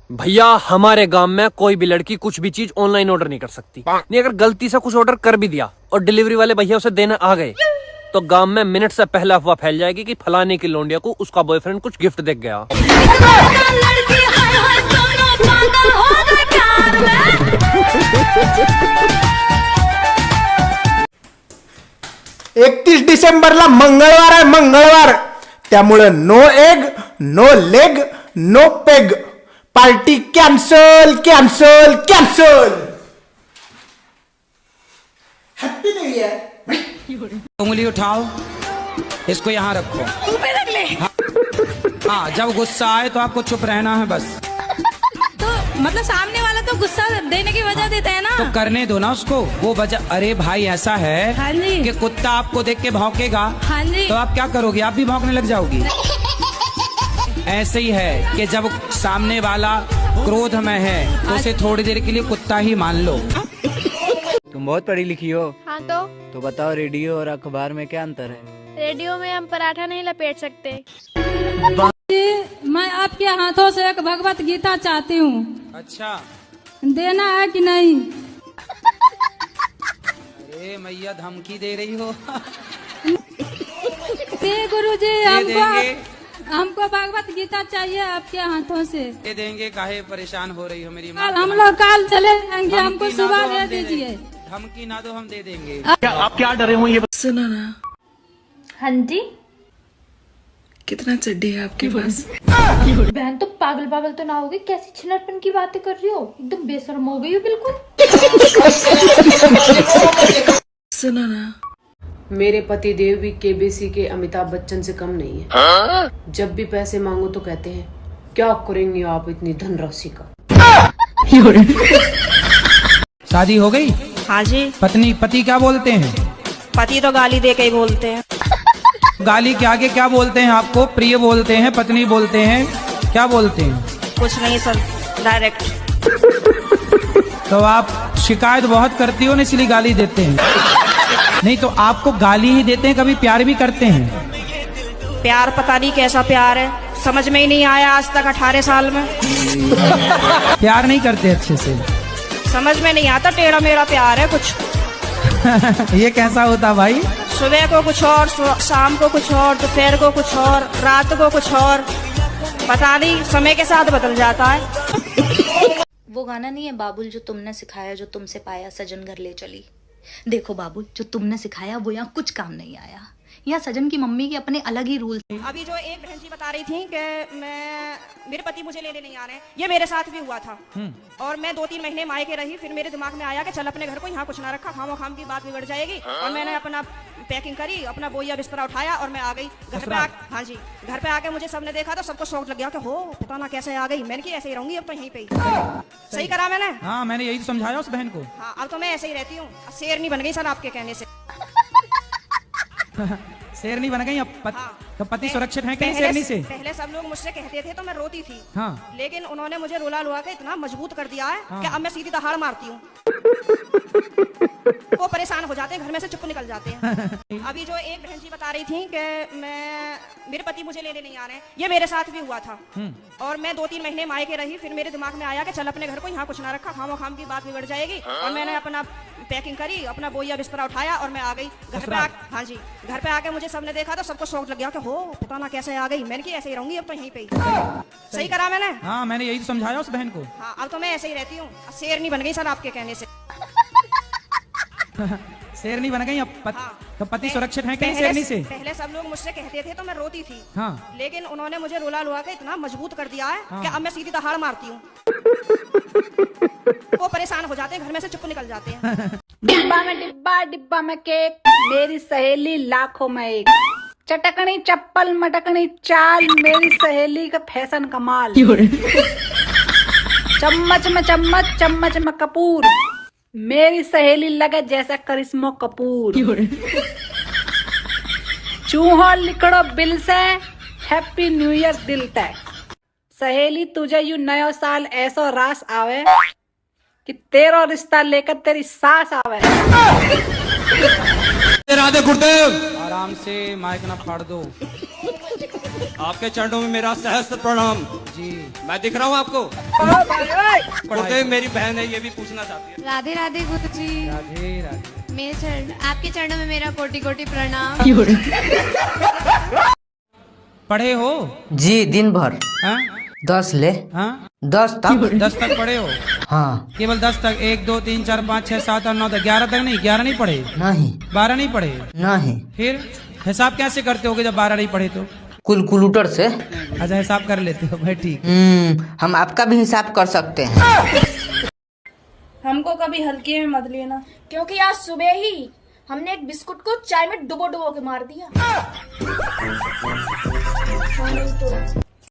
भैया हमारे गांव में कोई भी लड़की कुछ भी चीज ऑनलाइन ऑर्डर नहीं कर सकती। नहीं अगर गलती से कुछ ऑर्डर कर भी दिया और डिलीवरी वाले भैया उसे देने आ गए तो गांव में मिनट से पहले अफवाह फैल जाएगी कि फलाने की लौंडिया को उसका बॉयफ्रेंड कुछ गिफ्ट दे गया। 31 डिसेंबरला मंगळवार आहे, मंगळवार. त्यामुळे no egg, no leg, no peg. Party cancel cancel cancel. Happy new year. उंगली उठाओ, इसको यहाँ रखो. हाँ, जब गुस्सा आए तो आपको चुप रहना है बस. तो मतलब सामने वाला तो गुस्सा देने की वजह देता है ना, तो करने दो ना उसको वो वजह. अरे भाई ऐसा है हाँ जी, कि कुत्ता आपको देख के भौंकेगा, हाँ जी, तो आप क्या करोगे? आप भी भौंकने लग जाओगी. ऐसे ही है कि जब सामने वाला क्रोध में है तो उसे थोड़ी देर के लिए कुत्ता ही मान लो. तुम बहुत पढ़ी लिखी हो. हाँ तो बताओ रेडियो और अखबार में क्या अंतर है? रेडियो में हम पराठा नहीं लपेट सकते. मैं आपके हाथों से एक भगवत गीता चाहती हूँ. अच्छा, देना है कि नहीं? अरे मैया धमकी दे रही हो. गुरुजी दे देंगे, हमको भगवत गीता चाहिए आपके हाथों से. दे देंगे. काहे परेशान हो रही हो मेरी माँ? हम लोग काल चले जाएंगे, हमको धमकी ना सुबह दो, दे हम दे दीजिए. देंगे. धमकी ना दो, हम दे देंगे. सुनो ना, हाँ जी. कितना चड्डी है आपके पास? बहन तो पागल पागल तो ना होगी, कैसी छिनरपन की बातें कर रही हो, एकदम बेशर्म हो गई हो बिल्कुल. सुनो ना, मेरे पति देव भी केबीसी के अमिताभ बच्चन से कम नहीं है. जब भी पैसे मांगो तो कहते हैं क्या करेंगे आप इतनी धनराशि का. शादी हो गई? हाँ जी. पति क्या बोलते हैं? पति तो गाली दे के ही बोलते हैं. गाली के आगे क्या बोलते हैं आपको? प्रिय बोलते हैं, पत्नी बोलते हैं, क्या बोलते हैं? कुछ नहीं सर, डायरेक्ट. तो आप शिकायत बहुत करती हो ना, इसलिए गाली देते हैं. नहीं तो आपको गाली ही देते हैं, कभी प्यार भी करते हैं? प्यार पता नहीं कैसा प्यार है, समझ में ही नहीं आया आज तक 18 साल में. प्यार नहीं करते अच्छे से? समझ में नहीं आता, टेढ़ा मेरा प्यार है कुछ. ये कैसा होता भाई? सुबह को कुछ और, शाम को कुछ और, दोपहर को कुछ और, रात को कुछ और, पता नहीं समय के साथ बदल जाता है. वो गाना नहीं है बाबुल जो तुमने सिखाया, जो तुमसे पाया सजन घर ले चली. देखो बाबुल, जो तुमने सिखाया वो यहाँ कुछ काम नहीं आया. यहाँ सजन की मम्मी के अपने अलग ही रूल. अभी जो एक बहन जी बता रही थी कि मेरे पति मुझे लेने नहीं आ रहे हैं, ये मेरे साथ भी हुआ था. और मैं 2-3 महीने मायके रही, फिर मेरे दिमाग में आया कि चल अपने घर को यहाँ कुछ ना रखा, खाम की बात बिगड़ जाएगी. और मैंने अपना पैकिंग करी, अपना बोरिया बिस्तरा उठाया और मैं आ गई घर पे. हाँ जी, घर पे आके मुझे सबने देखा तो सबको शौक लग गया कि हो पता ना कैसे आ गई. मैंने की ऐसे ही रहूंगी अब तो यहीं पे. सही करा मैंने? हाँ, मैंने यही समझाया उस बहन को. हाँ, अब तो मैं ऐसे ही रहती हूँ, शेरनी बन गई सर आपके कहने से. शेरनी बन गई अब. हाँ, तो पति सुरक्षित है कहीं शेरनी से? पहले सब लोग मुझसे कहते थे तो मैं रोती थी. हाँ. लेकिन उन्होंने मुझे रुला लुआ के इतना मजबूत कर दिया है कि अब मैं सीधी दहाड़ मारती हूँ. वो परेशान हो जाते हैं, घर में से चुप निकल जाते हैं. अभी जो एक बहन जी बता रही थी कि मेरे पति मुझे लेने नहीं आ रहे हैं, ये मेरे साथ भी हुआ था. और मैं 2-3 महीने मायके रही, फिर मेरे दिमाग में आया कि चल अपने घर को यहाँ कुछ ना रखा, खाम की बात बिगड़ जाएगी. और मैंने अपना पैकिंग करी, अपना बोरिया बिस्तरा उठाया और मैं आ गई घर पे. हाँ जी, घर पे आके मुझे सबने देखा तो सबको शौक लग गया कि हो पता ना कैसे आ गई. मैंने की ऐसे ही रहूंगी अब तो यहीं पे. सही करा मैंने? हाँ, मैंने यही समझाया उस बहन को. हाँ, अब तो मैं ऐसे ही रहती हूँ, शेरनी बन गई सर आपके कहने से. शेरनी बन गई अब. हाँ, तो पति सुरक्षित है कहीं शेरनी से? पहले सब लोग मुझसे कहते थे तो मैं रोती थी. हाँ. लेकिन उन्होंने मुझे रुला लुआ के इतना मजबूत कर दिया है कि अब मैं सीधी दहाड़ मारती हूँ. वो परेशान हो जाते हैं, घर में से चुप निकल जाते हैं. डिब्बा में डिब्बा, डिब्बा में केक, मेरी सहेली लाखों में एक. चटकनी चप्पल मटकनी चाल, मेरी सहेली का फैशन कमाल. चम्मच में चम्मच, चम्मच में कपूर, मेरी सहेली लगे जैसे करिश्मा कपूर. चूहो लिखड़ो बिल से, हैप्पी न्यू ईयर दिल तय. सहेली तुझे यू नयो साल ऐसो रास आवे कि तेरा रिश्ता लेकर तेरी सास आवे. राधे गुरुदेव. आराम से, माइक ना फाड़ दो. आपके चरणों में मेरा सहस्त्र प्रणाम। जी मैं दिख रहा हूँ आपको? पढ़ते मेरी बहन है, ये भी पूछना चाहती है। राधे राधे गुरुजी। राधे राधे। मेरे चरण, आपके चरणों में मेरा कोटि कोटि प्रणाम। पढ़े हो? जी दिन भर। हाँ? 10 ले। हाँ? 10 तक। 10 तक पढ़े हो? हाँ। केवल 10 तक? 1 2 3 4 5 6 7 8 9 10 11 तक नहीं? 11 नहीं पढ़े? नहीं। 12 नहीं पढ़े? नहीं। फिर हिसाब कैसे करते होगे जब 12 नहीं पढ़े तो? कैलकुलेटर से। अच्छा हिसाब कर लेते हो भाई, ठीक। हम आपका भी हिसाब कर सकते हैं। हमको कभी हल्के में मत लेना, क्योंकि आज सुबह ही हमने एक बिस्कुट को चाय में डुबो डुबो के मार दिया।